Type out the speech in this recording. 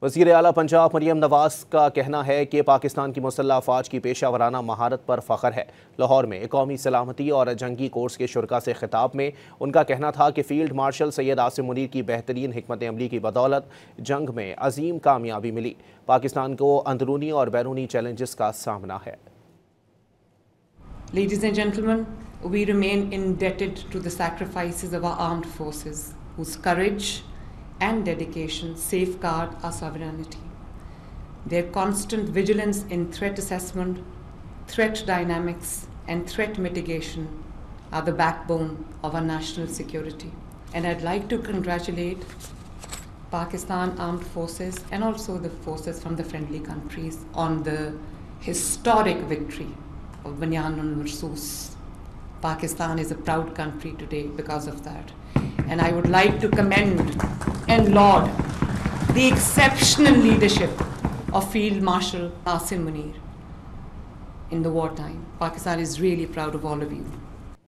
वज़ीर आला पंजाब मरियम नवाज का कहना है कि पाकिस्तान की मुसल्लह अफवाज की पेशा वराना महारत पर फ़ख्र है। लाहौर में कौमी सलामती और जंगी कोर्स के शुरा से खिताब में उनका कहना था कि फ़ील्ड मार्शल सैयद आसिम मुनीर की बेहतरीन हिकमत अमली की बदौलत जंग में अजीम कामयाबी मिली। पाकिस्तान को अंदरूनी और बैरूनी चैलेंजेस का सामना है। Ladies and gentlemen, we remain indebted to the sacrifices of our armed forces, whose courage and dedication safeguard our sovereignty. Their constant vigilance in threat assessment, threat dynamics, and threat mitigation are the backbone of our national security. And I'd like to congratulate Pakistan Armed Forces and also the forces from the friendly countries on the historic victory of Banyan Marsus. Pakistan is a proud country today because of that. And I would like to commend and laud the exceptional leadership of Field Marshal Asim Munir in the wartime. Pakistan is really proud of all of you.